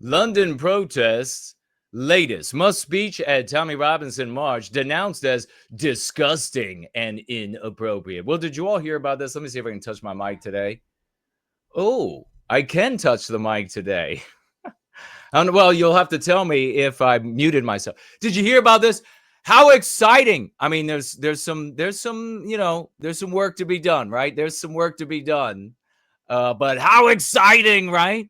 London protests latest. Musk speech at Tommy Robinson March denounced as disgusting and inappropriate. Well, did you all hear about this? Let me see if I can touch my mic today. Oh, I can touch the mic today. Well, you'll have to tell me if I muted myself. Did you hear about this? How exciting! I mean, there's some there's some work to be done, right? There's some work to be done. But how exciting, right?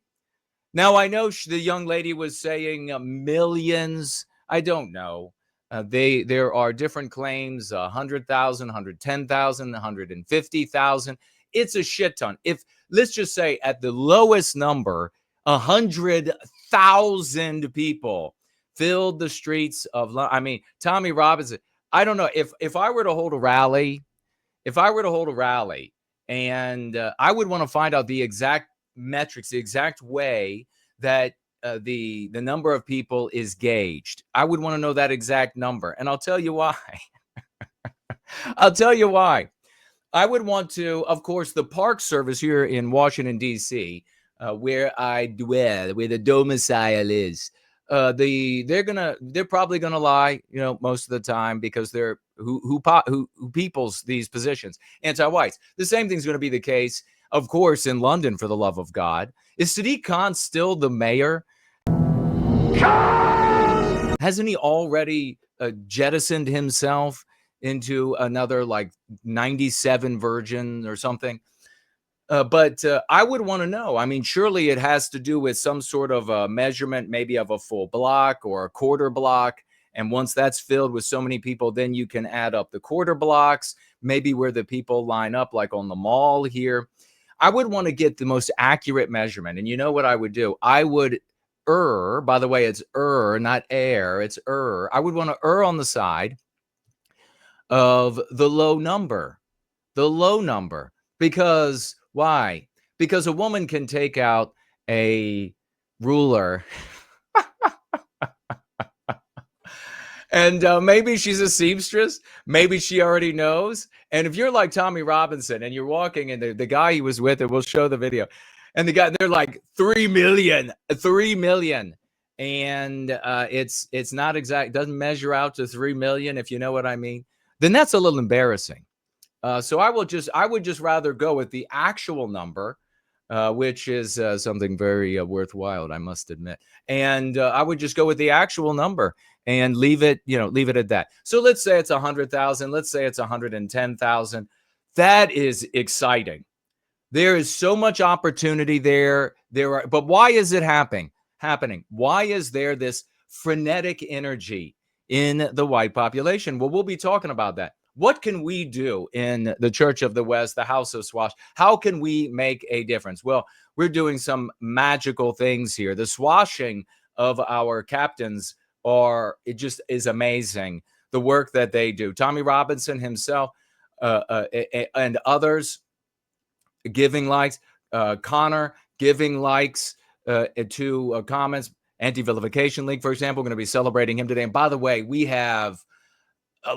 Now, I know the young lady was saying millions. I don't know. There are different claims: 100,000, 110,000, 150,000. It's a shit ton. If let's just say at the lowest number, 100,000 people filled the streets of. I mean, Tommy Robinson. I don't know if I were to hold a rally. If I were to hold a rally, and I would want to find out the exact metrics, the exact way that the number of people is gauged. I would want to know that exact number, and I'll tell you why. I'll tell you why. I would want to, of course, the Park Service here in Washington D.C., where I dwell, where the domicile is. They're probably gonna lie, most of the time because they're who peoples these positions, anti-whites. The same thing's going to be the case, of course, in London. For the love of God, is Sadiq Khan still the mayor? Hasn't he already jettisoned himself into another like 97 virgin or something? But I would want to know. I mean, surely it has to do with some sort of a measurement, maybe of a full block or a quarter block. And once that's filled with so many people, then you can add up the quarter blocks, maybe where the people line up, like on the mall here. I would want to get the most accurate measurement. And you know what I would do? I would by the way, it's not air, it's I would want to on the side of the low number, because why? Because a woman can take out a ruler and maybe she's a seamstress. Maybe she already knows. And if you're like Tommy Robinson and you're walking and the guy he was with, and we'll show the video, and the guy, they're like 3 million. And it's not exact, doesn't measure out to 3 million, if you know what I mean. Then that's a little embarrassing. So I would just rather go with the actual number, which is something very worthwhile, I must admit. And I would just go with the actual number and leave it at that. So let's say it's 100,000. Let's say it's 110,000. That is exciting. There is so much opportunity there. But why is it happening? Why is there this frenetic energy in the white population? Well, we'll be talking about that. What can we do in the Church of the West, the House of Swash? How can we make a difference? Well, we're doing some magical things here. The swashing of our captains it just is amazing, the work that they do. Tommy Robinson himself and others giving likes, Connor giving likes to comments. Anti-Vilification League, for example, going to be celebrating him today. And by the way, we have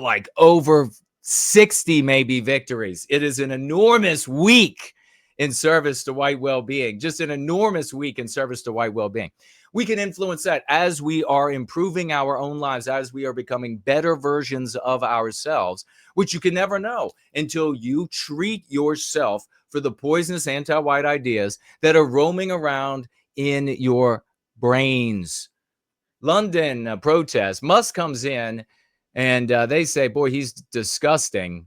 like over 60 maybe victories. It is an enormous week in service to white well-being, just an enormous week in service to white well-being. We can influence that as we are improving our own lives, as we are becoming better versions of ourselves, which you can never know until you treat yourself for the poisonous anti-white ideas that are roaming around in your brains. London protest. Musk comes in and they say, boy, he's disgusting.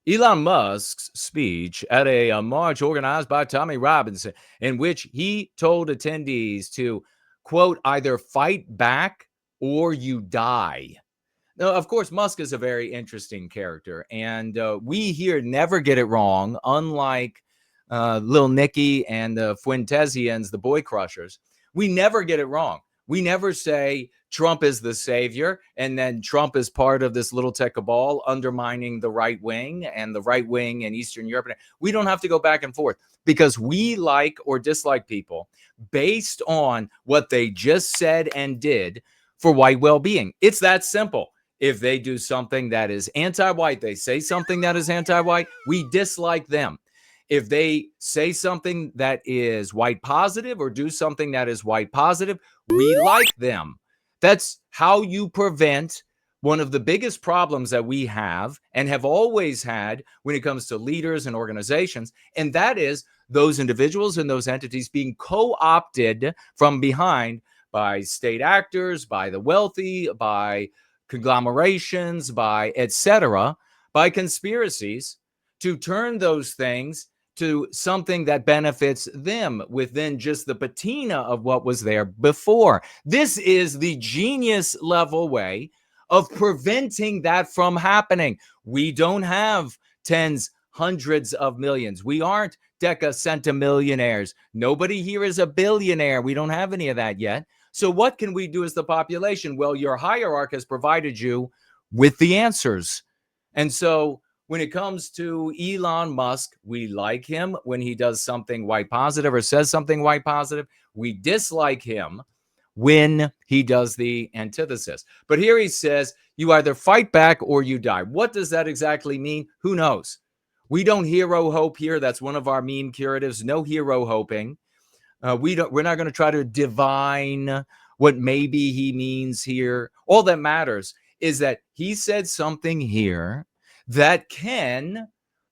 Elon Musk's speech at a march organized by Tommy Robinson, in which he told attendees to, quote, either fight back or you die. Now, of course, Musk is a very interesting character, and we here never get it wrong, unlike Lil Nicky and the Fuentesians, the boy crushers. We never get it wrong. We never say Trump is the savior, and then Trump is part of this little tech cabal undermining the right wing and the right wing in Eastern Europe. We don't have to go back and forth because we like or dislike people based on what they just said and did for white well-being. It's that simple. If they do something that is anti-white, they say something that is anti-white, we dislike them. If they say something that is white positive or do something that is white positive, we like them. That's how you prevent one of the biggest problems that we have and have always had when it comes to leaders and organizations, and that is those individuals and those entities being co-opted from behind by state actors, by the wealthy, by conglomerations, by etc., by conspiracies to turn those things to something that benefits them within just the patina of what was there before. This is the genius level way of preventing that from happening. We don't have tens, hundreds of millions. We aren't decacentimillionaires. Nobody here is a billionaire. We don't have any of that yet. So what can we do as the population? Well, your hierarchy has provided you with the answers. And so when it comes to Elon Musk, we like him when he does something white positive or says something white positive. We dislike him when he does the antithesis. But here he says, you either fight back or you die. What does that exactly mean? Who knows? We don't hero hope here. That's one of our meme curatives. No hero hoping. We're not going to try to divine what maybe he means here. All that matters is that he said something here that can,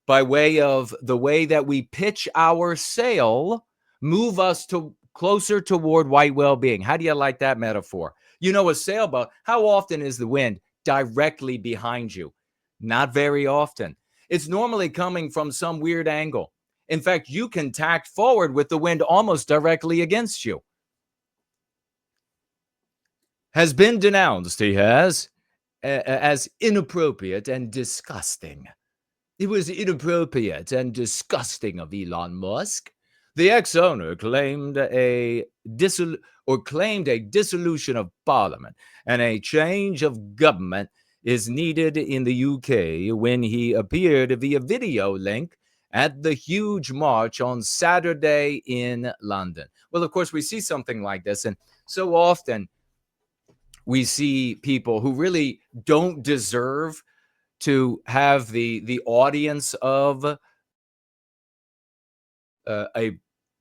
by way of the way that we pitch our sail, move us to closer toward white well-being. How do you like that metaphor? You know, a sailboat, how often is the wind directly behind you? Not very often. It's normally coming from some weird angle. In fact, you can tack forward with the wind almost directly against you. Has been denounced, he has, as inappropriate and disgusting. It was inappropriate and disgusting of Elon Musk. The ex-owner claimed a dissolution of parliament and a change of government is needed in the UK when he appeared via video link at the huge march on Saturday in London. Well, of course, we see something like this, and so often we see people who really don't deserve to have the audience of a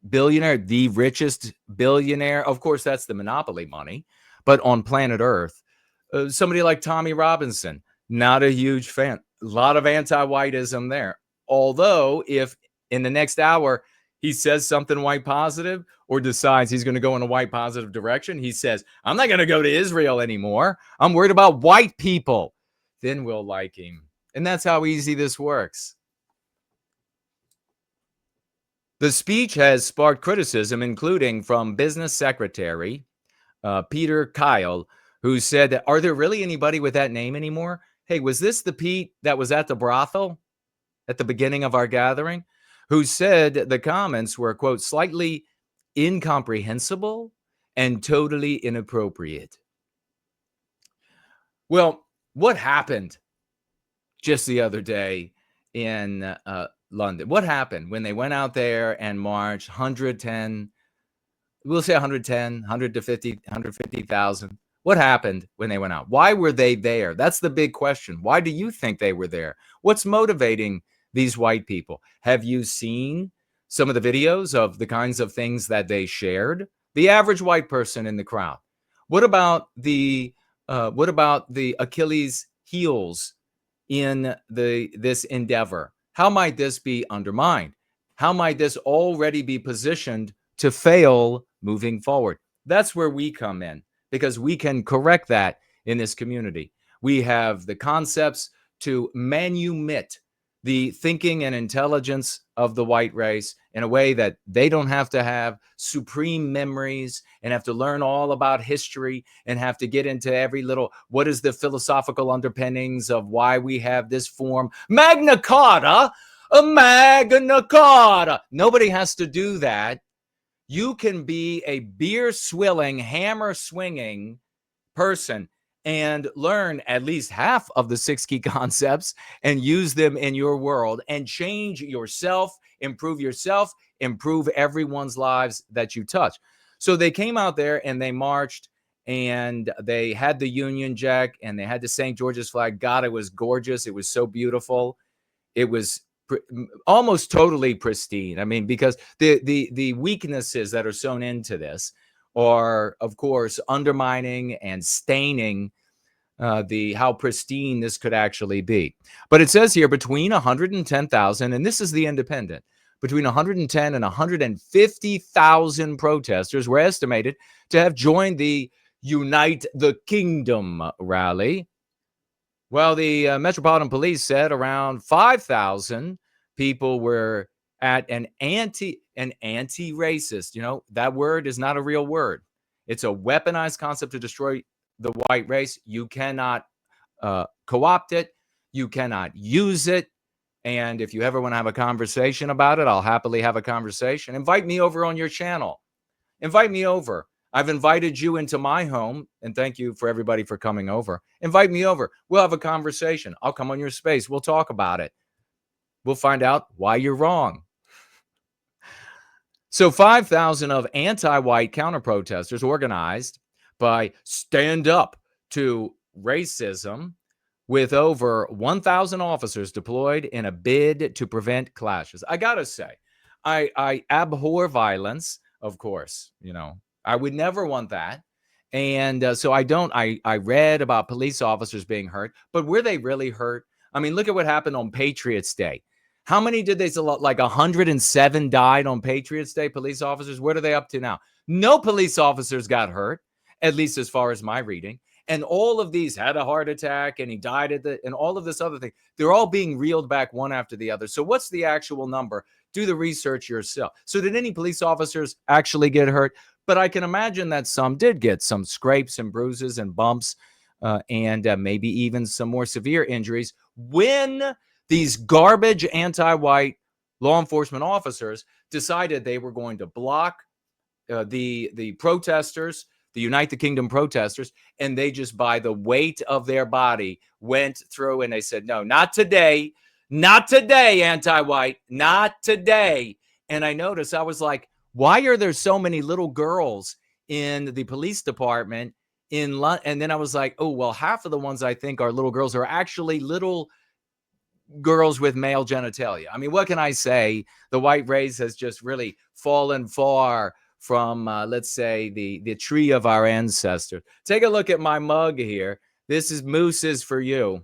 billionaire, the richest billionaire. Of course, that's the monopoly money. But on planet Earth, somebody like Tommy Robinson, not a huge fan. A lot of anti-whiteism there. Although, if in the next hour he says something white positive or decides he's going to go in a white positive direction, he says, I'm not going to go to Israel anymore. I'm worried about white people. Then we'll like him. And that's how easy this works. The speech has sparked criticism, including from business secretary Peter Kyle, who said, are there really anybody with that name anymore? Hey, was this the Pete that was at the brothel at the beginning of our gathering, who said the comments were, quote, slightly incomprehensible and totally inappropriate? Well, what happened just the other day in London? What happened when they went out there and marched 110, we'll say 110, 150, 150,000? What happened when they went out? Why were they there? That's the big question. Why do you think they were there? What's motivating these white people? Have you seen some of the videos of the kinds of things that they shared? The average white person in the crowd. What about the Achilles heels in this endeavor? How might this be undermined? How might this already be positioned to fail moving forward? That's where we come in, because we can correct that in this community. We have the concepts to manumit the thinking and intelligence of the white race in a way that they don't have to have supreme memories and have to learn all about history and have to get into every little, what is the philosophical underpinnings of why we have this form? Magna Carta, a Magna Carta. Nobody has to do that. You can be a beer swilling, hammer swinging person and learn at least half of the 6 key concepts and use them in your world and change yourself, improve everyone's lives that you touch. So they came out there and they marched and they had the Union Jack and they had the St. George's flag. God, it was gorgeous. It was so beautiful. It was almost totally pristine. I mean, because the weaknesses that are sewn into this are, of course, undermining and staining how pristine this could actually be. But it says here between 110,000, and this is the Independent, between 110 and 150,000 protesters were estimated to have joined the Unite the Kingdom rally. Well, the Metropolitan Police said around 5,000 people were at an anti-racist. You know, that word is not a real word. It's a weaponized concept to destroy the white race. You cannot co-opt it. You cannot use it. And if you ever want to have a conversation about it, I'll happily have a conversation. Invite me over on your channel. Invite me over. I've invited you into my home, and thank you for everybody for coming over. Invite me over. We'll have a conversation. I'll come on your space. We'll talk about it. We'll find out why you're wrong. So 5,000 of anti-white counter-protesters organized by Stand Up to Racism, with over 1,000 officers deployed in a bid to prevent clashes. I gotta say, I abhor violence, of course. You know, I would never want that. And so I read about police officers being hurt, but were they really hurt? I mean, look at what happened on Patriots Day. How many did they select? Like 107 died on Patriots Day, police officers. What are they up to now? No police officers got hurt, at least as far as my reading. And all of these had a heart attack and he died and all of this other thing. They're all being reeled back one after the other. So what's the actual number? Do the research yourself. So did any police officers actually get hurt? But I can imagine that some did get some scrapes and bruises and bumps and maybe even some more severe injuries when these garbage anti-white law enforcement officers decided they were going to block the protesters, the Unite the Kingdom protesters, and they just, by the weight of their body, went through and they said, no, not today, anti-white, not today. And I noticed, I was like, why are there so many little girls in the police department in London? And then I was like, oh, well, half of the ones I think are little girls are actually little girls with male genitalia. I mean, what can I say? The white race has just really fallen far from, let's say, the tree of our ancestors. Take a look at my mug here. This is Moose's for you.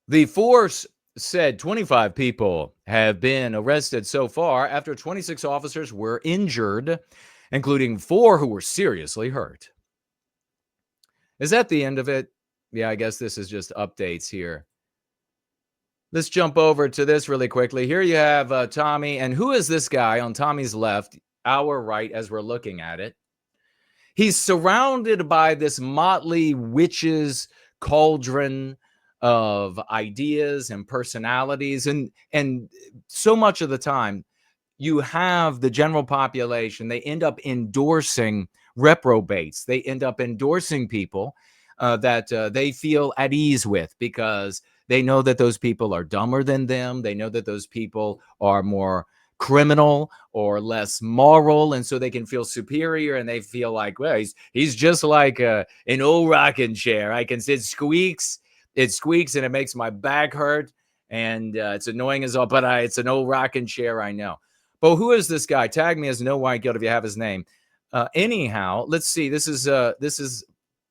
The force said 25 people have been arrested so far after 26 officers were injured, including 4 who were seriously hurt. Is that the end of it? Yeah, I guess this is just updates here. Let's jump over to this really quickly. Here you have Tommy. And who is this guy on Tommy's left, our right, as we're looking at it? He's surrounded by this motley witches cauldron of ideas and personalities. And so much of the time, you have the general population. They end up endorsing reprobates. They end up endorsing people that they feel at ease with because they know that those people are dumber than them. They know that those people are more criminal or less moral, and so they can feel superior, and they feel like, well, he's just like an old rocking chair. I can sit it squeaks, and it makes my back hurt, and it's annoying as all, but it's an old rocking chair, I know. But who is this guy? Tag me as No White Guilt if you have his name. Anyhow, let's see. This is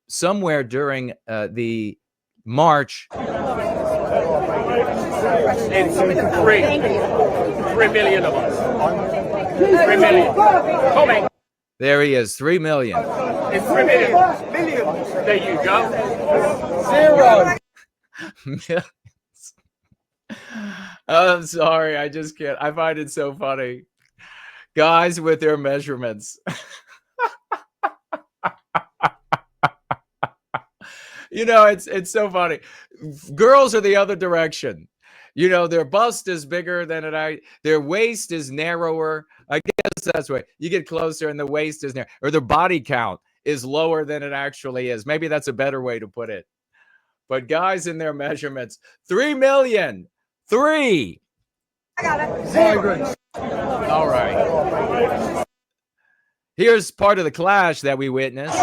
somewhere during the March. It's 3 million of us. 3 million. Coming. There he is, 3 million. It's 3 million. There you go. 0 millions. I'm sorry, I just can't. I find it so funny. Guys with their measurements. You know, it's so funny. Girls are the other direction. You know, their bust is bigger than their waist is narrower. I guess that's right. You get closer and the waist is narrow, or their body count is lower than it actually is. Maybe that's a better way to put it. But guys in their measurements, 3 million. 3. I got it. 0. All right. Here's part of the clash that we witnessed.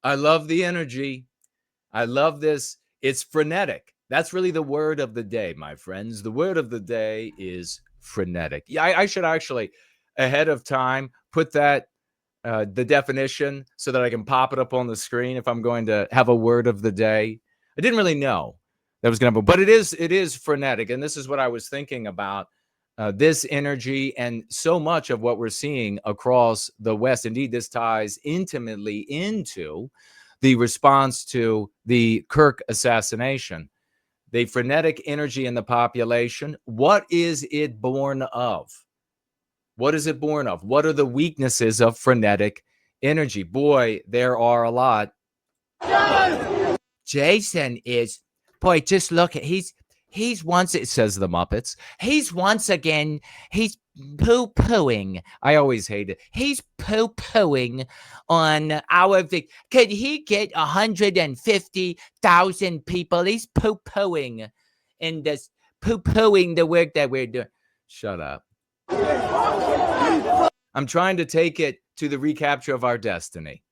I love the energy. I love this. It's frenetic. That's really the word of the day, my friends. The word of the day is frenetic. Yeah, I should actually, ahead of time, put that the definition so that I can pop it up on the screen if I'm going to have a word of the day. I didn't really know that was going to, but it is frenetic, and this is what I was thinking about. This energy and so much of what we're seeing across the West. Indeed, this ties intimately into the response to the Kirk assassination. The frenetic energy in the population. What is it born of? What is it born of? What are the weaknesses of frenetic energy? Boy, there are a lot. Jason is, boy, just look at, he's once, it says the Muppets, he's once again, he's poo-pooing. I always hate it. He's poo-pooing on our could he get 150,000 people? He's poo-pooing and this poo-pooing the work that we're doing. Shut up. I'm trying to take it to the recapture of our destiny.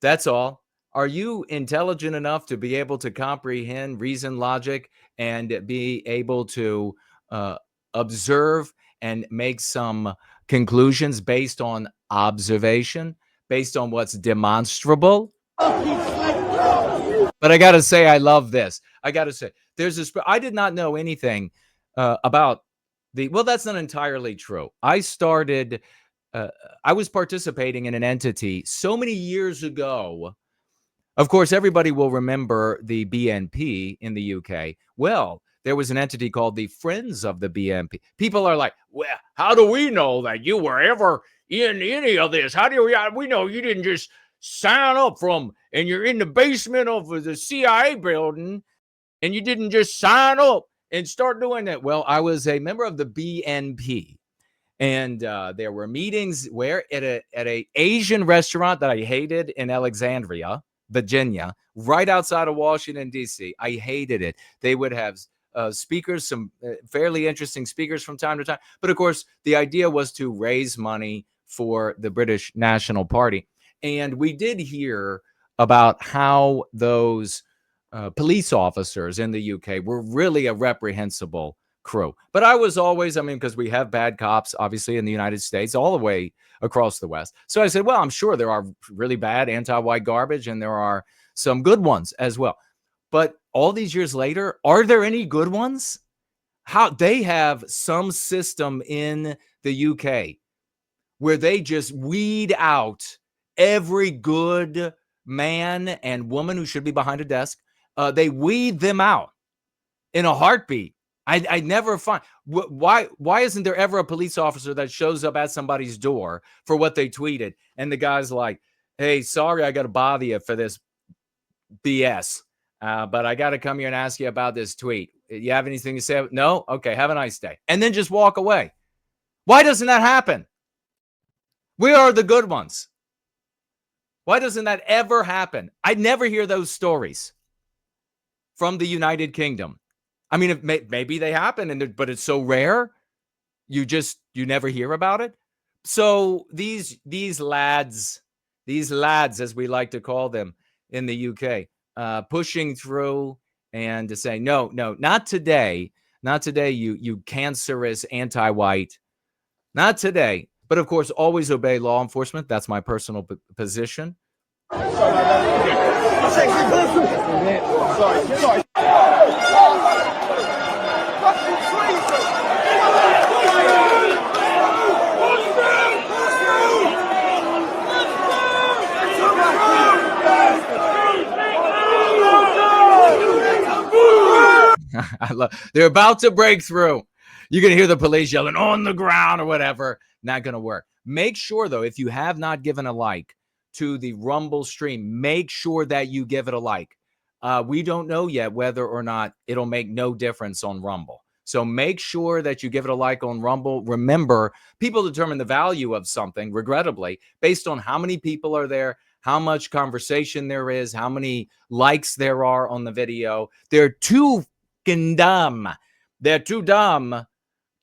That's all. Are you intelligent enough to be able to comprehend reason, logic, and be able to observe and make some conclusions based on observation, based on what's demonstrable? But I got to say, I love this. I got to say, there's this. I did not know anything about well, that's not entirely true. I was participating in an entity so many years ago. Of course, everybody will remember the BNP in the UK. Well, there was an entity called the Friends of the BNP. People are like, well, how do we know that you were ever in any of this? How do we know you didn't just sign up and you're in the basement of the CIA building and you didn't just sign up and start doing that? Well, I was a member of the BNP. And there were meetings where at a Asian restaurant that I hated in Alexandria, Virginia, right outside of Washington, D.C. I hated it. They would have speakers, some fairly interesting speakers from time to time. But of course, the idea was to raise money for the British National Party. And we did hear about how those police officers in the UK were really a reprehensible crew. But I was always, because we have bad cops, obviously, in the United States, all the way across the West. So I said, well, I'm sure there are really bad anti-white garbage and there are some good ones as well. But all these years later, are there any good ones? How they have some system in the UK where they just weed out every good man and woman who should be behind a desk. They weed them out in a heartbeat. I never find why isn't there ever a police officer that shows up at somebody's door for what they tweeted and the guy's like, hey, sorry, I got to bother you for this BS, but I got to come here and ask you about this tweet. You have anything to say? No? Okay, have a nice day. And then just walk away. Why doesn't that happen? We are the good ones. Why doesn't that ever happen? I never hear those stories from the United Kingdom. Maybe they happen, but it's so rare, you never hear about it. So these lads, as we like to call them in the UK, pushing through and to say, no, not today, you cancerous anti-white, not today. But of course, always obey law enforcement. That's my personal position. They're about to break through. You're going to hear the police yelling on the ground or whatever. Not going to work. Make sure, though, if you have not given a like to the Rumble stream, make sure that you give it a like. We don't know yet whether or not it'll make no difference on Rumble. So make sure that you give it a like on Rumble. Remember, people determine the value of something, regrettably, based on how many people are there, how much conversation there is, how many likes there are on the video. They're too dumb. They're too dumb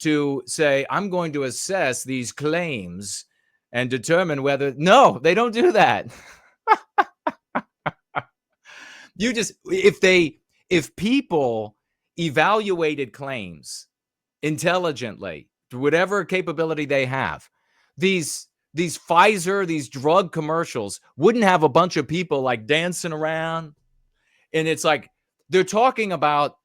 to say, I'm going to assess these claims and determine whether. No, they don't do that. If people evaluated claims intelligently, whatever capability they have, these Pfizer, these drug commercials wouldn't have a bunch of people like dancing around. And it's like they're talking about,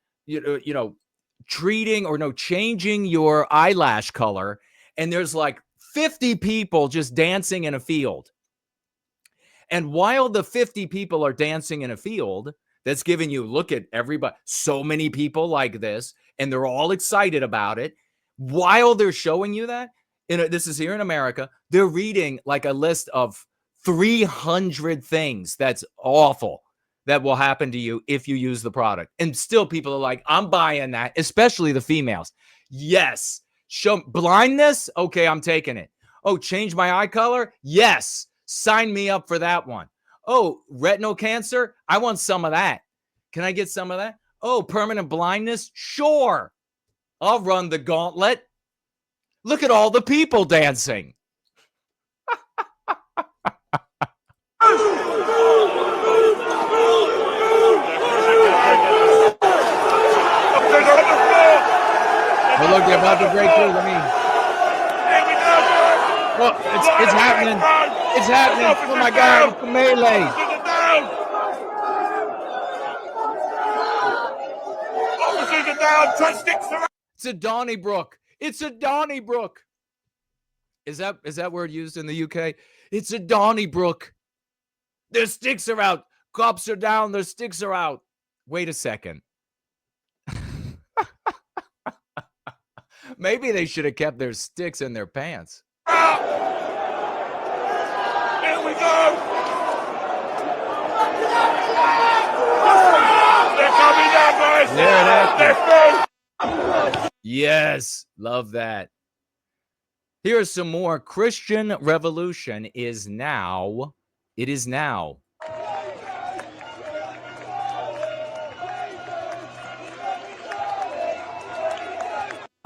treating or changing your eyelash color. And there's like 50 people just dancing in a field. And while the 50 people are dancing in a field, that's giving you, look at everybody, so many people like this, and they're all excited about it. While they're showing you that, this is here in America, they're reading like a list of 300 things that's awful that will happen to you if you use the product. And still people are like, I'm buying that, especially the females. Yes. Show blindness. Okay, I'm taking it. Oh, change my eye color. Yes. Sign me up for that one. Oh, retinal cancer. I want some of that. Can I get some of that? Oh, permanent blindness. Sure. I'll run the gauntlet. Look at all the people dancing. Oh, look, they're about to break through. Let me. Well, it's happening. It's happening. Oh my God, it's the melee. Officers are down. Touch sticks around. It's a Donnybrook. It's a Donnybrook. Is that word used in the UK? It's a Donnybrook. Their sticks are out. Cops are down. Their sticks are out. Wait a second. Maybe they should have kept their sticks in their pants. Here we go. They're coming down, guys. There it is. Yes, love that. Here's some more. Christian revolution is now. It is now.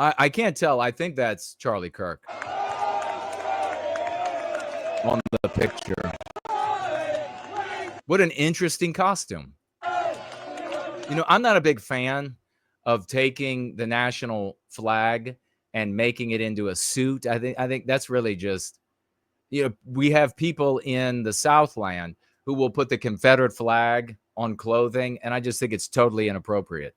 I can't tell. I think that's Charlie Kirk on the picture. What an interesting costume. I'm not a big fan of taking the national flag and making it into a suit. I think that's really just, we have people in the Southland who will put the Confederate flag on clothing, and I just think it's totally inappropriate.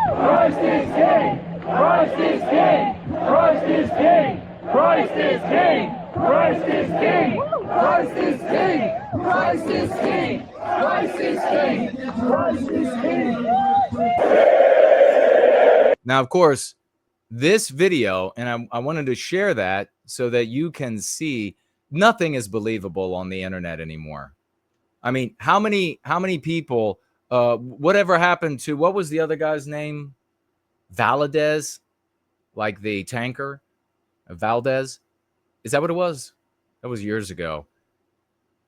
Christ is king! Christ is king! Christ is king! Christ is king! Christ is king! Christ is king! Christ is king! Christ is king! Christ is king! Now, of course, this video, and I wanted to share that so that you can see nothing is believable on the internet anymore. I mean, how many people, whatever happened to, what was the other guy's name? Valadez, like the tanker, Valdez. Is that what it was? That was years ago.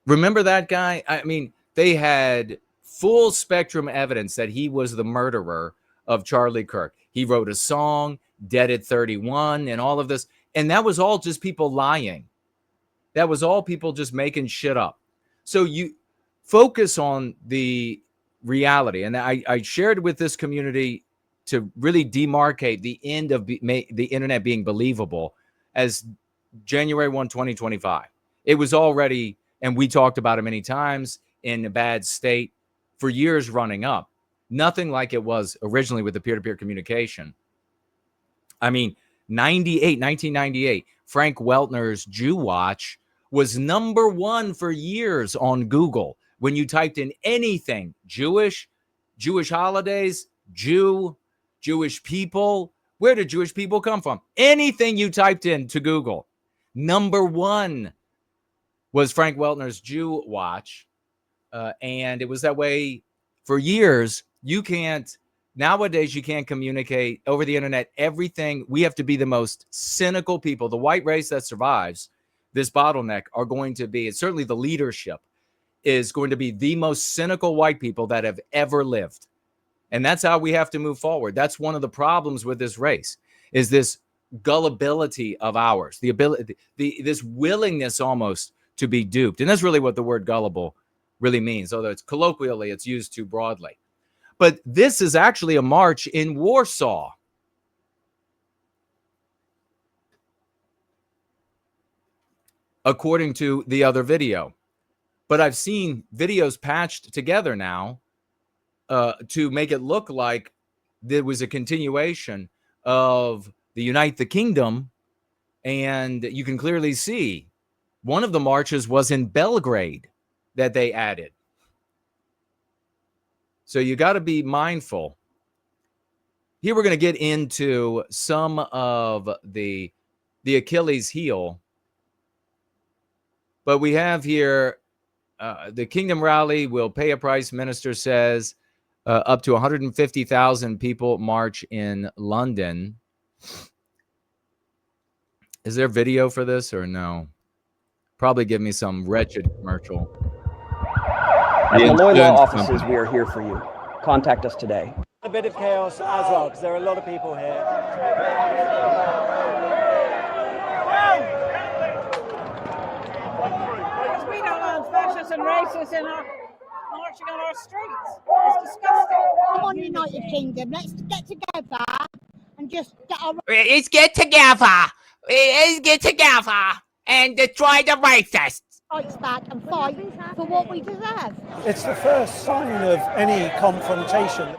Remember that guy? I mean, they had full spectrum evidence that he was the murderer of Charlie Kirk. He wrote a song, Dead at 31, and all of this. And that was all just people lying. That was all people just making shit up. So you focus on the reality. And I shared with this community to really demarcate the end of the internet being believable as January 1, 2025. It was already, and we talked about it many times, in a bad state for years running up. Nothing like it was originally with the peer-to-peer communication. I mean, 1998, Frank Weltner's Jew Watch was #1 for years on Google. When you typed in anything, Jewish holidays, Jewish people, where did Jewish people come from? Anything you typed into Google, #1 was Frank Weltner's Jew Watch. And it was that way for years. Nowadays, you can't communicate over the internet everything. We have to be the most cynical people. The white race that survives this bottleneck are going to be, it's certainly the leadership is going to be the most cynical white people that have ever lived. And that's how we have to move forward. That's one of the problems with this race, is this gullibility of ours, the ability, this willingness almost to be duped. And that's really what the word gullible really means, although it's colloquially, it's used too broadly. But this is actually a march in Warsaw. According to the other video. But I've seen videos patched together now to make it look like there was a continuation of the Unite the Kingdom. And you can clearly see one of the marches was in Belgrade that they added. So you got to be mindful. Here we're going to get into some of the Achilles heel. But we have here the Kingdom Rally will pay a price, minister says. Up to 150,000 people march in London. Is there video for this or no? Probably give me some wretched commercial. At the Lloyd Law offices, we are here for you. Contact us today. A bit of chaos as well, because there are a lot of people here. Because we don't want fascists and racists in our marching on our streets. It's disgusting. Come on, United Kingdom, let's get together and just get our Let's get together. Let's get together and destroy the racists. rights back and fight for what we deserve. It's the first sign of any confrontation.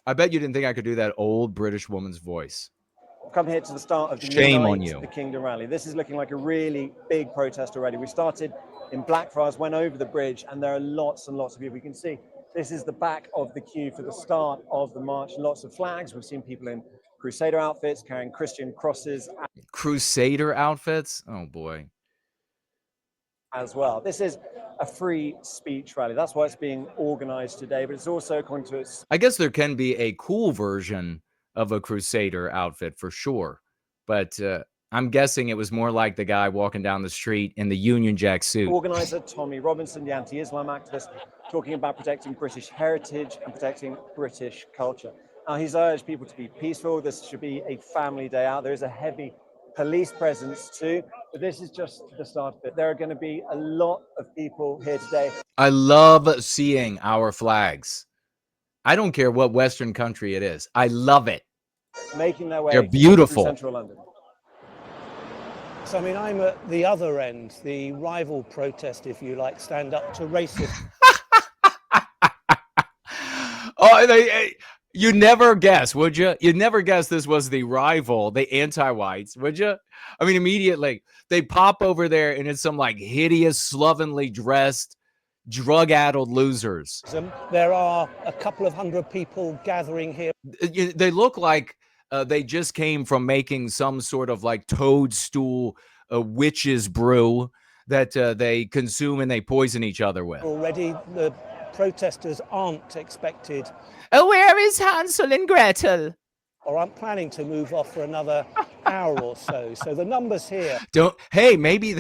I bet you didn't think I could do that old British woman's voice. Come here to the start of the Shame on Unite you. the Kingdom rally. This is looking like a really big protest already. We started in Blackfriars, went over the bridge, and there are lots and lots of people. You can see this is the back of the queue for the start of the march. Lots of flags. We've seen people in Crusader outfits carrying Christian crosses Crusader outfits? Oh, boy. as well. This is a free speech rally. That's why it's being organized today, but it's also according to its I guess there can be a cool version of a Crusader outfit for sure. But I'm guessing it was more like the guy walking down the street in the Union Jack suit. organizer Tommy Robinson, the anti-Islam activist, talking about protecting British heritage and protecting British culture. Now, he's urged people to be peaceful. This should be a family day out. There is a heavy police presence too, but this is just the start of it. There are going to be a lot of people here today. I love seeing our flags. I don't care what Western country it is. I love it. Making their way They're through beautiful. central London. So, I mean, I'm at the other end, the rival protest, if you like, stand up to racism. Oh, you never guess, would you? You'd never guess this was the rival, the anti-whites, would you? I mean, immediately they pop over there and it's some like hideous, slovenly dressed, drug-addled losers. There are a couple of hundred people gathering here. They look like they just came from making some sort of like toadstool witch's brew that they consume and they poison each other with. Already, the protesters aren't expected Oh, where is Hansel and Gretel? or aren't planning to move off for another hour or so. So the numbers here. Maybe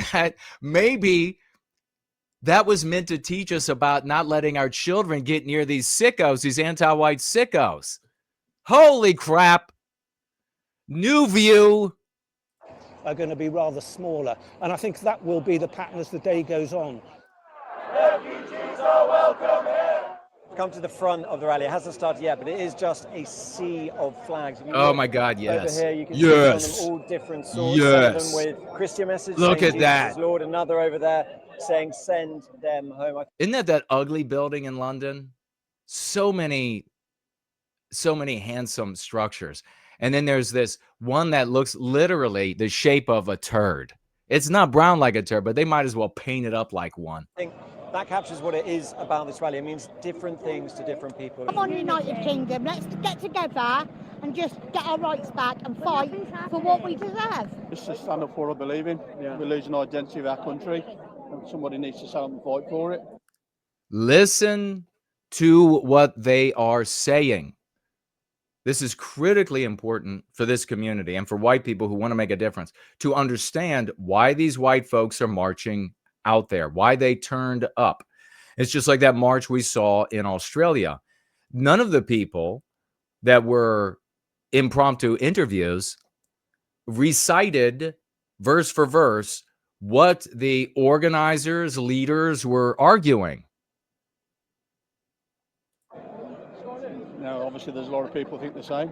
that was meant to teach us about not letting our children get near these sickos, these anti-white sickos. Holy crap. New view. Are going to be rather smaller. And I think that will be the pattern as the day goes on. Come to the front of the rally. It hasn't started yet, but it is just a sea of flags. If you Oh look my God, yes. Over here, you can Yes. see some of them all different sorts. Yes. Some of them with Christian messages. Look saying at Jesus that. is Lord. Another over there saying send them home. Isn't that ugly building in London? So many handsome structures. And then there's this one that looks literally the shape of a turd. It's not brown like a turd, but they might as well paint it up like one. I think that captures what it is about this rally. It means different things to different people. Come on, United Kingdom, let's get together and just get our rights back and fight for what we deserve. Just to stand up for what I believe in. Yeah. We're losing identity of our country, and somebody needs to stand up and fight for it. Listen to what they are saying. This is critically important for this community and for white people who want to make a difference, to understand why these white folks are marching out there, why they turned up. It's just like that march we saw in Australia. None of the people that were impromptu interviews, recited verse for verse what the organizers, leaders were arguing. Now, obviously, there's a lot of people think the same.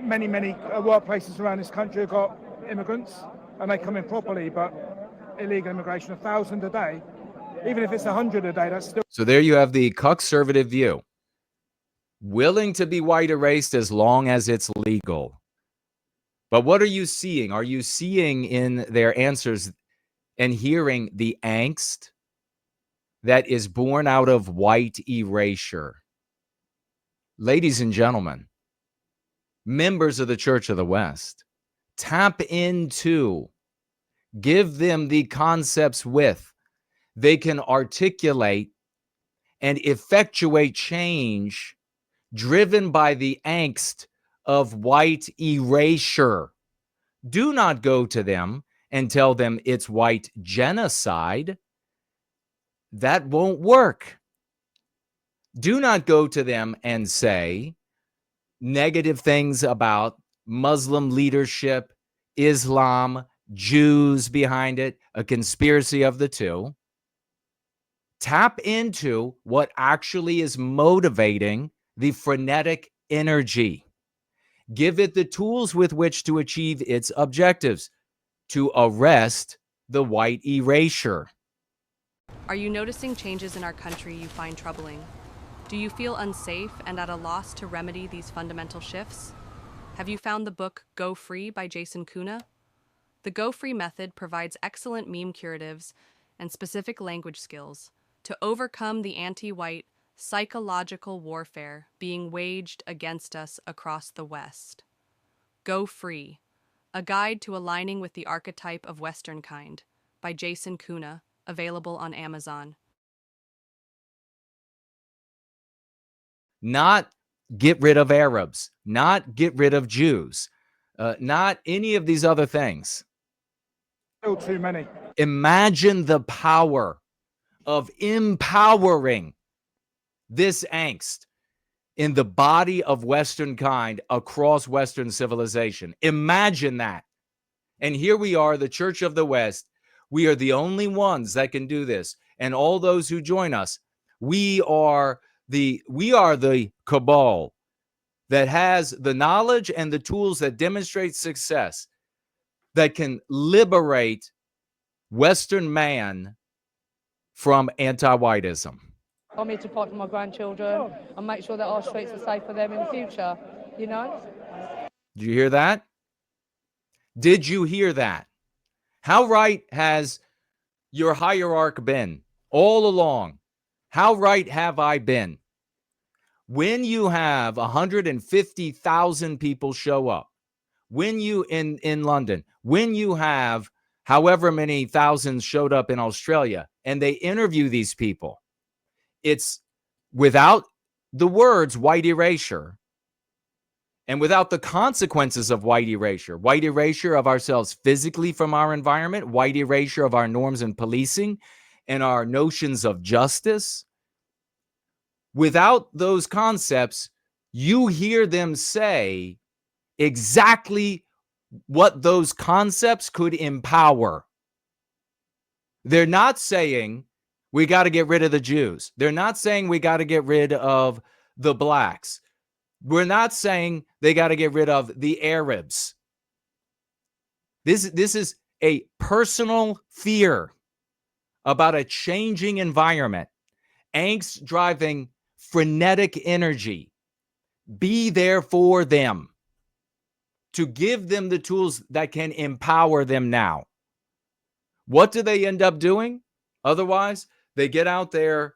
Many workplaces around this country have got immigrants, and they come in properly, but illegal immigration, 1,000 a day. Even if it's 100 a day, that's still... So there you have the conservative view. Willing to be white erased as long as it's legal. But what are you seeing? Are you seeing in their answers and hearing the angst that is born out of white erasure? Ladies and gentlemen, members of the Church of the West, tap into, give them the concepts with, they can articulate and effectuate change driven by the angst of white erasure. Do not go to them and tell them it's white genocide. That won't work. Do not go to them and say negative things about Muslim leadership, Islam, Jews behind it, a conspiracy of the two. Tap into what actually is motivating the frenetic energy. Give it the tools with which to achieve its objectives, to arrest the white erasure. Are you noticing changes in our country you find troubling? Do you feel unsafe and at a loss to remedy these fundamental shifts? Have you found the book Go Free by Jason Köhne? The Go Free method provides excellent meme curatives and specific language skills to overcome the anti-white psychological warfare being waged against us across the West. Go Free, a guide to aligning with the archetype of Western kind, by Jason Köhne, available on Amazon. Not get rid of Arabs, not get rid of Jews, not any of these other things. Still too many. Imagine the power of empowering this angst in the body of Western kind across Western civilization. Imagine that. And here we are, the Church of the West. We are the only ones that can do this. And all those who join us, we are the cabal that has the knowledge and the tools that demonstrate success, that can liberate Western man from anti-whiteism. I'm here to fight for my grandchildren and make sure that our streets are safe for them in the future, you know? Did you hear that? Did you hear that? How right has your hierarch been all along? How right have I been? When you have 150,000 people show up, when you in London, when you have however many thousands showed up in Australia, and they interview these people, it's without the words white erasure and without the consequences of white erasure of ourselves physically from our environment, white erasure of our norms and policing and our notions of justice. Without those concepts, you hear them say exactly what those concepts could empower. They're not saying we got to get rid of the Jews. They're not saying we got to get rid of the blacks. We're not saying they got to get rid of the Arabs. This is a personal fear about a changing environment, angst driving frenetic energy. Be there for them, to give them the tools that can empower them now. What do they end up doing? Otherwise, they get out there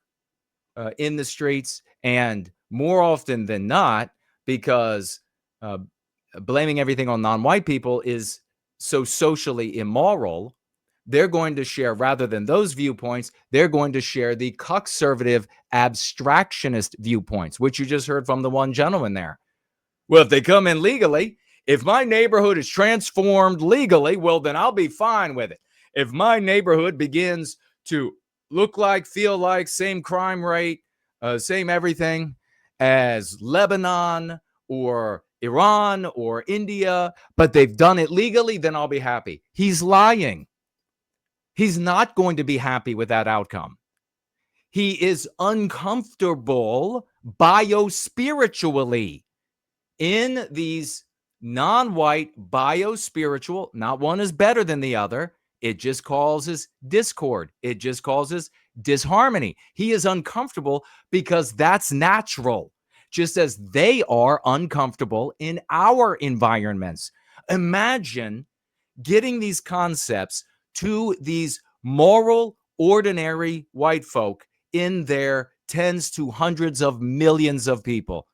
in the streets, and more often than not, because blaming everything on non-white people is so socially immoral, they're going to share, rather than those viewpoints, they're going to share the conservative abstractionist viewpoints, which you just heard from the one gentleman there. Well, if they come in legally, if my neighborhood is transformed legally, well, then I'll be fine with it. If my neighborhood begins to look like, feel like, same crime rate, same everything as Lebanon or Iran or India, but they've done it legally, then I'll be happy. He's lying. He's not going to be happy with that outcome. He is uncomfortable biospiritually in these non-white biospiritual, not one is better than the other. It just causes discord. It just causes disharmony. He is uncomfortable because that's natural, just as they are uncomfortable in our environments. Imagine getting these concepts to these moral, ordinary white folk in their tens to hundreds of millions of people.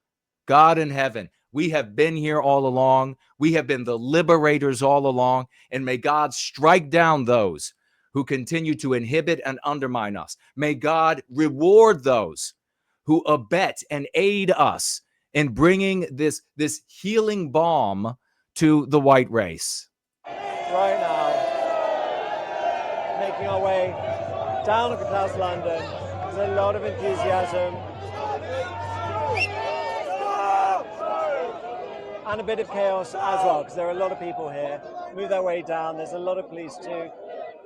God in heaven, we have been here all along. We have been the liberators all along. And may God strike down those who continue to inhibit and undermine us. May God reward those who abet and aid us in bringing this healing balm to the white race. Right now, making our way down across London. There's a lot of enthusiasm and a bit of chaos as well, because there are a lot of people here. Move their way down. There's a lot of police too.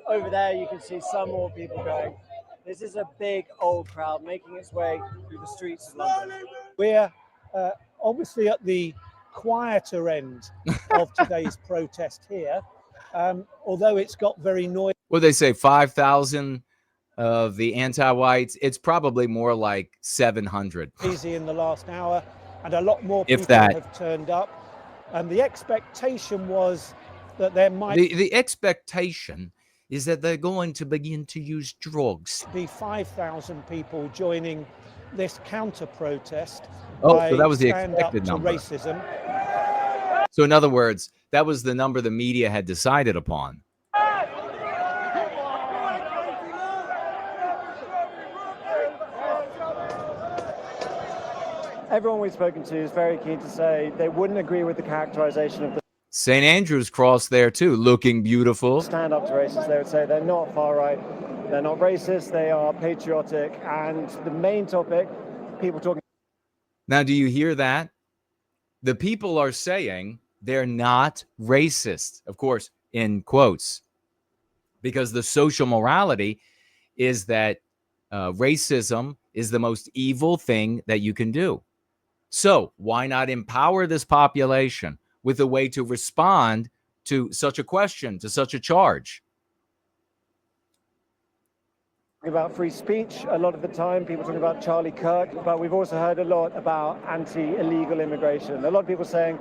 Over there, you can see some more people going. This is a big old crowd making its way through the streets of London. We're obviously at the quieter end of today's protest here, although it's got very noisy. What they say, 5,000 of the anti-whites? It's probably more like 700. Easy in the last hour, and a lot more If people that. have turned up. And the expectation was that there might The expectation is that they're going to begin to use drugs. be 5,000 people joining this counter-protest. Oh, so that was the Stand Up expected to number. Racism. So in other words, that was the number the media had decided upon. Everyone we've spoken to is very keen to say they wouldn't agree with the characterization of the St. Andrew's Cross there too, looking beautiful. stand up to racists. They would say they're not far right, they're not racist, they are patriotic, and the main topic, people talking. Now, do you hear that? The people are saying they're not racist, of course, in quotes, because the social morality is that racism is the most evil thing that you can do. So why not empower this population with a way to respond to such a question, to such a charge? About free speech a lot of the time, people talking about Charlie Kirk, but we've also heard a lot about anti-illegal immigration. A lot of people saying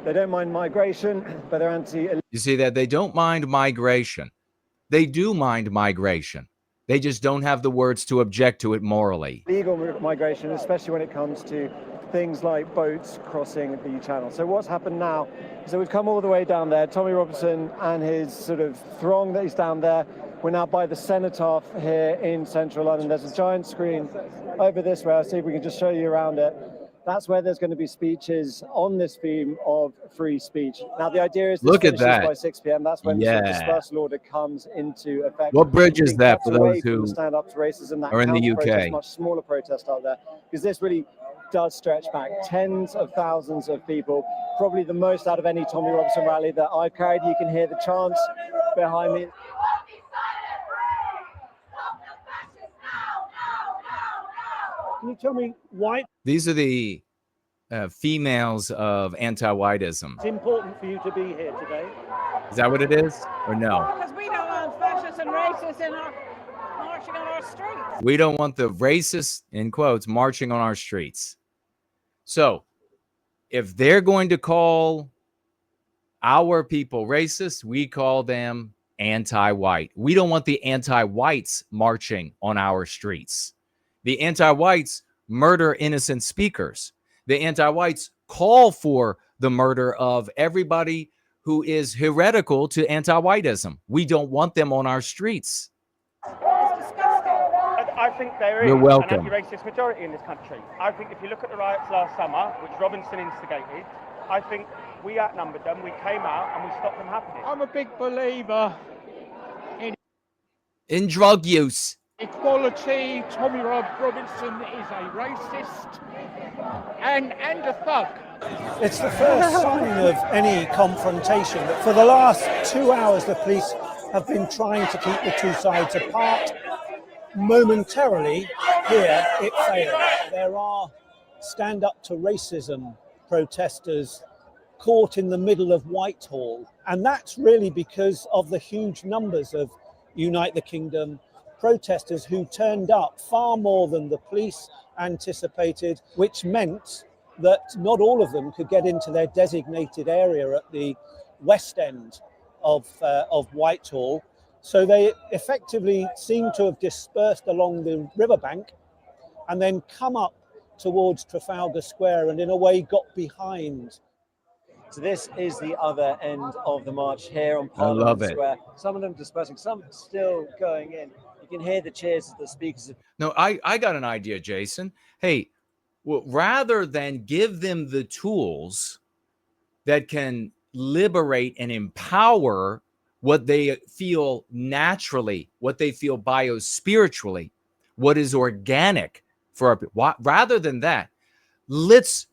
they don't mind migration, but they're anti-illegal. You see that they don't mind migration. They do mind migration. They just don't have the words to object to it morally. Legal migration, especially when it comes to things like boats crossing the channel. So what's happened now is that we've come all the way down there. Tommy Robinson and his sort of throng that is down there. We're now by the Cenotaph here in central London. There's a giant screen over this way. I'll see if we can just show you around it. That's where there's going to be speeches on this theme of free speech. Now, the idea is Look at that. by 6 p.m. That's when the sort of Yeah. dispersal order comes into effect. What bridge is Being that kept for away those from who the stand up to racism, that are in the counter-protest, UK? much smaller protest out there, because this really does stretch back tens of thousands of people, probably the most out of any Tommy Robinson rally that I've carried. You can hear the chants behind me. Can you tell me why These are the females of anti-whiteism. it's important for you to be here today? Is that what it is? Or no? Because we don't want fascists and racists marching on our streets. We don't want the racists, in quotes, marching on our streets. So if they're going to call our people racist, we call them anti-white. We don't want the anti-whites marching on our streets. The anti-whites murder innocent speakers. The anti-whites call for the murder of everybody who is heretical to anti-whiteism. We don't want them on our streets. I think there is You're welcome. an anti-racist majority in this country. I think if you look at the riots last summer, which Robinson instigated, I think we outnumbered them, we came out and we stopped them happening. I'm a big believer In drug use. equality. Tommy Robinson is a racist and a thug. It's the first sign of any confrontation. But for the last 2 hours, the police have been trying to keep the two sides apart. Momentarily, here it failed. There are stand up to racism protesters caught in the middle of Whitehall. And that's really because of the huge numbers of Unite the Kingdom protesters who turned up, far more than the police anticipated, which meant that not all of them could get into their designated area at the west end of Whitehall. So they effectively seem to have dispersed along the riverbank and then come up towards Trafalgar Square and in a way got behind. So this is the other end of the march here on I love Parliament it. Square. Some of them dispersing, some still going in. You can hear the cheers of the speakers. No, I got an idea, Jason. Hey, well, rather than give them the tools that can liberate and empower what they feel naturally, what they feel biospiritually, what is organic for our, rather than that, let's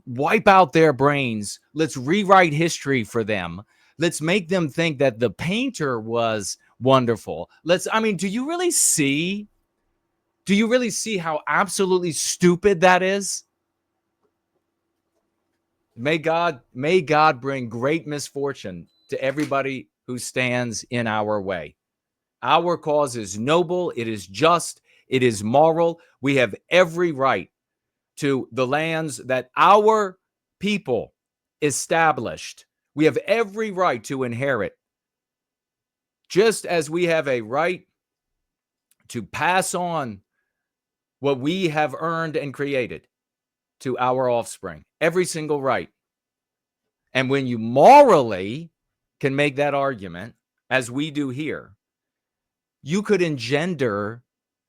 wipe out their brains. Let's rewrite history for them. Let's make them think that the painter was wonderful. I mean, do you really see how absolutely stupid that is? May God bring great misfortune to everybody who stands in our way. Our cause is noble, it is just, it is moral. We have every right to the lands that our people established. We have every right to inherit, just as we have a right to pass on what we have earned and created to our offspring. Every single right. And when you morally can make that argument, as we do here, you could engender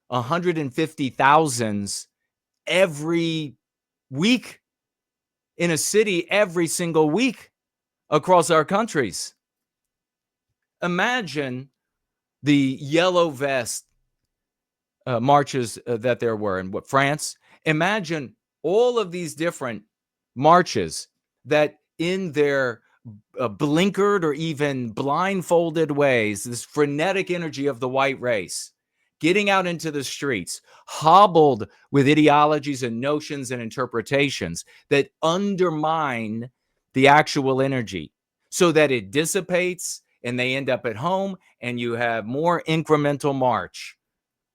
150,000 every week in a city every single week across our countries. Imagine the yellow vest marches that there were in France. Imagine all of these different marches that in their blinkered or even blindfolded ways, this frenetic energy of the white race, getting out into the streets, hobbled with ideologies and notions and interpretations that undermine the actual energy so that it dissipates and they end up at home and you have more incremental march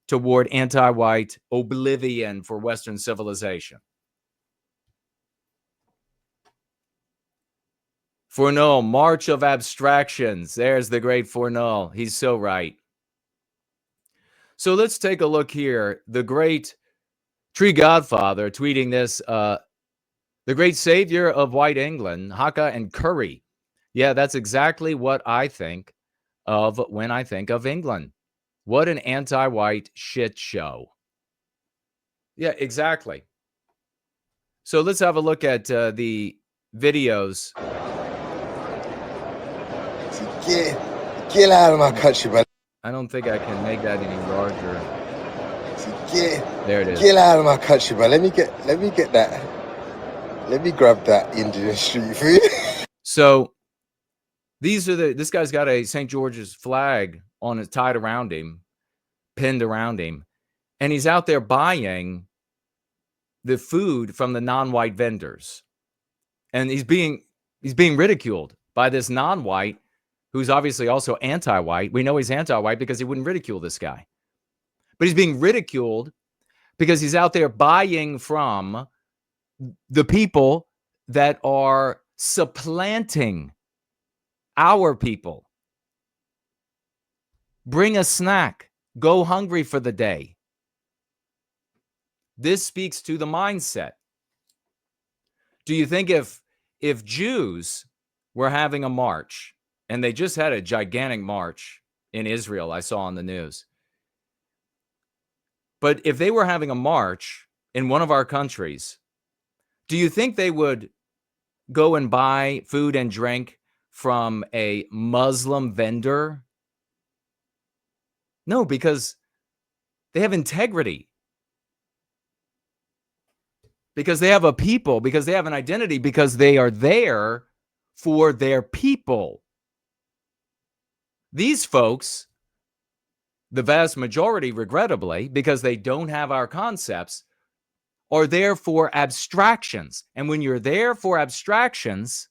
toward anti-white oblivion for Western civilization. Fournel, March of Abstractions. There's the great Fournel. He's so right. So let's take a look here. The great Tree Godfather tweeting this, the great savior of white England, Haka and Curry. Yeah, that's exactly what I think of when I think of England. What an anti-white shit show. Yeah, exactly. So let's have a look at the videos. Get out of my country, man. I don't think I can make that any larger. There it is. Get out of my country, man. Let me get that. Let me grab that Indian street food. So this guy's got a St. George's flag on it, tied around him, pinned around him, and he's out there buying the food from the non-white vendors. And he's being ridiculed by this non-white who's obviously also anti-white. We know he's anti-white because he wouldn't ridicule this guy. But he's being ridiculed because he's out there buying from the people that are supplanting our people. Bring a snack. Go hungry for the day. This speaks to the mindset. Do you think if Jews were having a march, and they just had a gigantic march in Israel, I saw on the news, but if they were having a march in one of our countries, do you think they would go and buy food and drink from a Muslim vendor? No, because they have integrity. because they have a people, because they have an identity, because they are there for their people. These folks, the vast majority, regrettably, because they don't have our concepts, are there for abstractions. And when you're there for abstractions,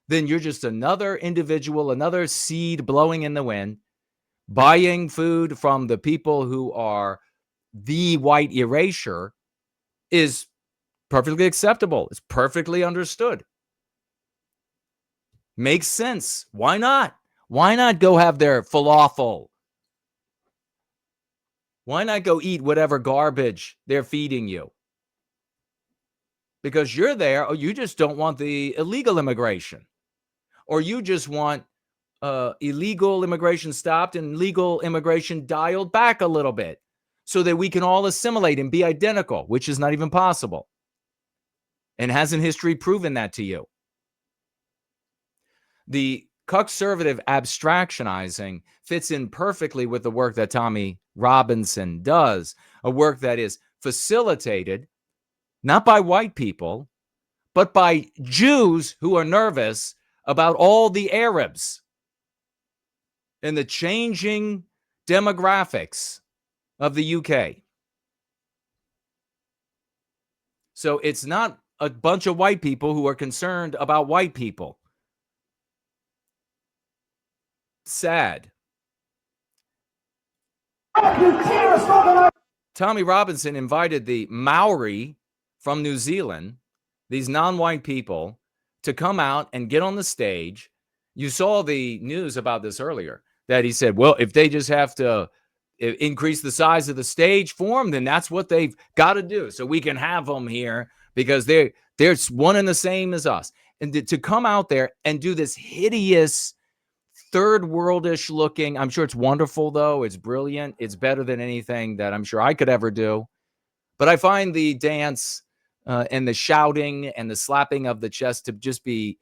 then you're just another individual, another seed blowing in the wind, buying food from the people who are the white erasure is perfectly acceptable. It's perfectly understood. Makes sense. Why not? Why not go have their falafel? Why not go eat whatever garbage they're feeding you? Because you're there, or you just don't want the illegal immigration, or you just want illegal immigration stopped and legal immigration dialed back a little bit so that we can all assimilate and be identical, which is not even possible. And hasn't history proven that to you? The conservative abstractionizing fits in perfectly with the work that Tommy Robinson does, a work that is facilitated not by white people, but by Jews who are nervous about all the Arabs and the changing demographics of the UK. So it's not a bunch of white people who are concerned about white people. Sad. Tommy Robinson invited the Maori from New Zealand, these non-white people, to come out and get on the stage. You saw the news about this earlier, that he said, well, if they just have to increase the size of the stage for them, then that's what they've got to do. So we can have them here because they're one and the same as us. And to come out there and do this hideous, third worldish looking, I'm sure it's wonderful, though. It's brilliant. It's better than anything that I'm sure I could ever do. But I find the dance and the shouting and the slapping of the chest to just be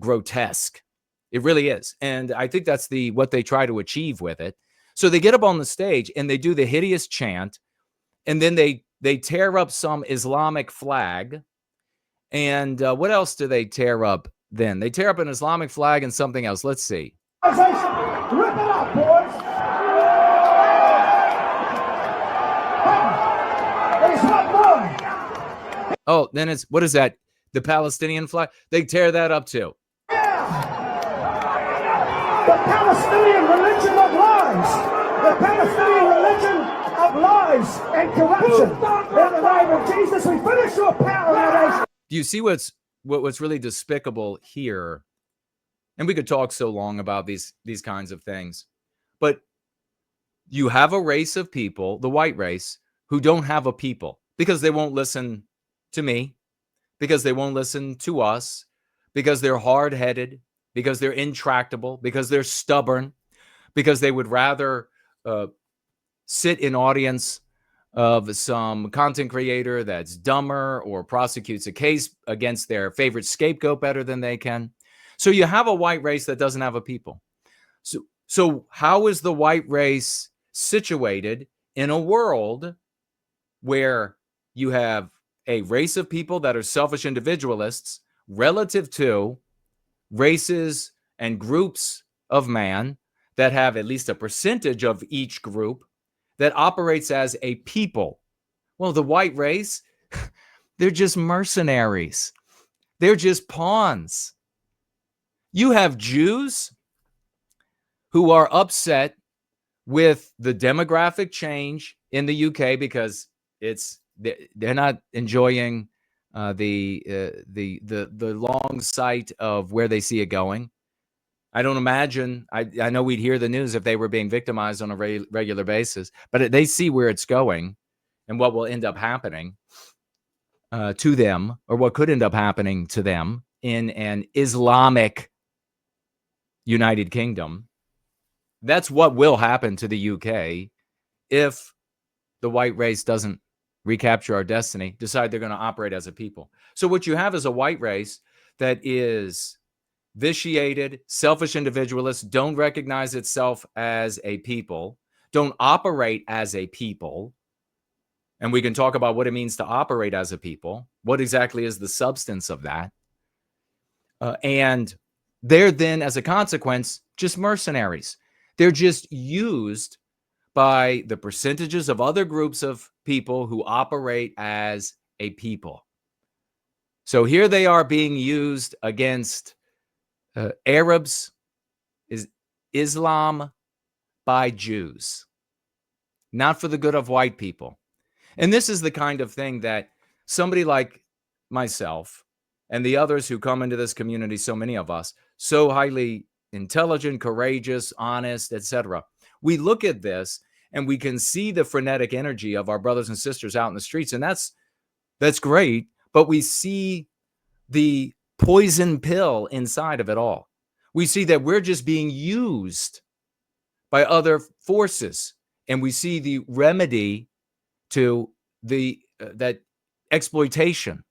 grotesque. It really is. And I think that's what they try to achieve with it. So they get up on the stage and they do the hideous chant, and then they tear up some Islamic flag. And what else do they tear up then? They tear up an Islamic flag and something else. Let's see. Rip it up, boys! It's not more! Oh, then it's, what is that? The Palestinian flag? They tear that up too. The Palestinian religion of lies! The Palestinian religion of lies and corruption! In the name of Jesus, we finish your power, our nation! Do you see what's really despicable here? And we could talk so long about these kinds of things. But you have a race of people, the white race, who don't have a people because they won't listen to me, because they won't listen to us, because they're hard-headed, because they're intractable, because they're stubborn, because they would rather sit in audience of some content creator that's dumber or prosecutes a case against their favorite scapegoat better than they can. So you have a white race that doesn't have a people. So how is the white race situated in a world where you have a race of people that are selfish individualists relative to races and groups of man that have at least a percentage of each group that operates as a people? Well, the white race, they're just mercenaries. They're just pawns. You have Jews who are upset with the demographic change in the UK because they're not enjoying the long sight of where they see it going. I don't imagine. I know we'd hear the news if they were being victimized on a regular basis, but they see where it's going and what will end up happening to them, or what could end up happening to them in an Islamic United Kingdom. That's what will happen to the UK if the white race doesn't recapture our destiny, decide they're going to operate as a people. So what you have is a white race that is vitiated, selfish individualists, don't recognize itself as a people, don't operate as a people. And we can talk about what it means to operate as a people. What exactly is the substance of that? And they're then, as a consequence, just mercenaries. They're just used by the percentages of other groups of people who operate as a people. So here they are being used against Arabs, Islam by Jews, not for the good of white people. And this is the kind of thing that somebody like myself and the others who come into this community, so many of us, so highly intelligent, courageous, honest, etc. We look at this and we can see the frenetic energy of our brothers and sisters out in the streets, and that's great, but we see the poison pill inside of it all. We see that we're just being used by other forces, and we see the remedy to the that exploitation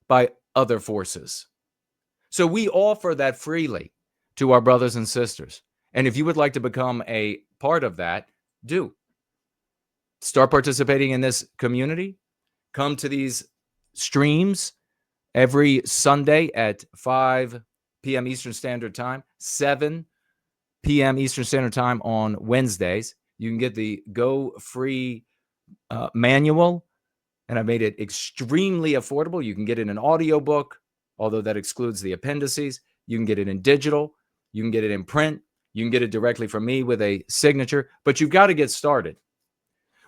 by other forces. So we offer that freely to our brothers and sisters. And if you would like to become a part of that, do. Start participating in this community. Come to these streams every Sunday at 5 p.m. Eastern Standard Time, 7 p.m. Eastern Standard Time on Wednesdays. You can get the Go Free manual, and I made it extremely affordable. You can get it in an audiobook, although that excludes the appendices. You can get it in digital. You can get it in print. You can get it directly from me with a signature, but you've got to get started.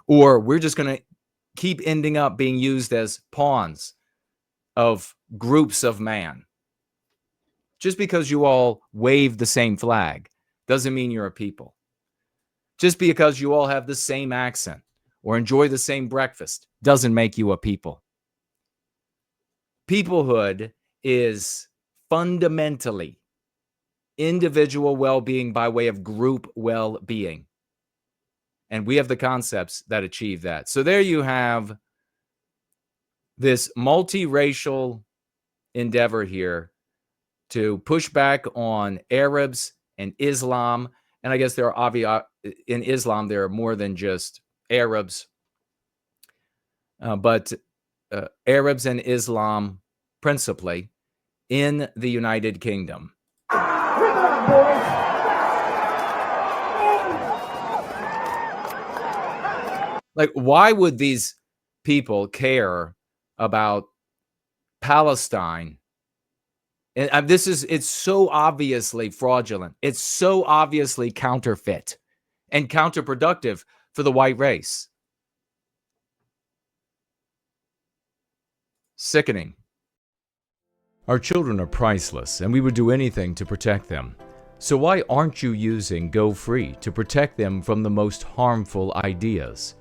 Or we're just going to keep ending up being used as pawns of groups of man. Just because you all wave the same flag doesn't mean you're a people. Just because you all have the same accent or enjoy the same breakfast doesn't make you a people. Peoplehood is fundamentally individual well-being by way of group well-being. And we have the concepts that achieve that. So there you have this multiracial endeavor here to push back on Arabs and Islam. And I guess there are obvious in Islam, there are more than just Arabs, but Arabs and Islam principally in the United Kingdom. Like, why would these people care about Palestine? And it's so obviously fraudulent. It's so obviously counterfeit and counterproductive for the white race. Sickening. Our children are priceless, and we would do anything to protect them. So why aren't you using Go Free to protect them from the most harmful ideas?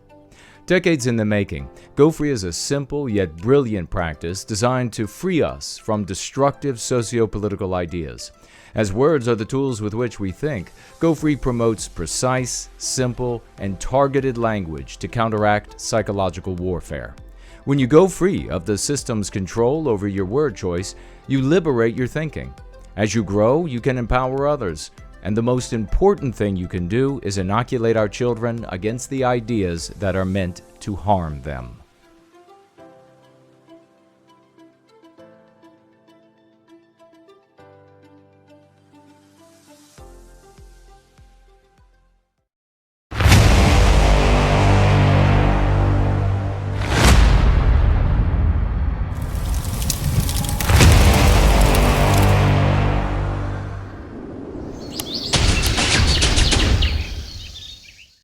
Decades in the making, Go Free is a simple yet brilliant practice designed to free us from destructive socio-political ideas. As words are the tools with which we think, Go Free promotes precise, simple, and targeted language to counteract psychological warfare. When you go free of the system's control over your word choice, you liberate your thinking. As you grow, you can empower others. And the most important thing you can do is inoculate our children against the ideas that are meant to harm them.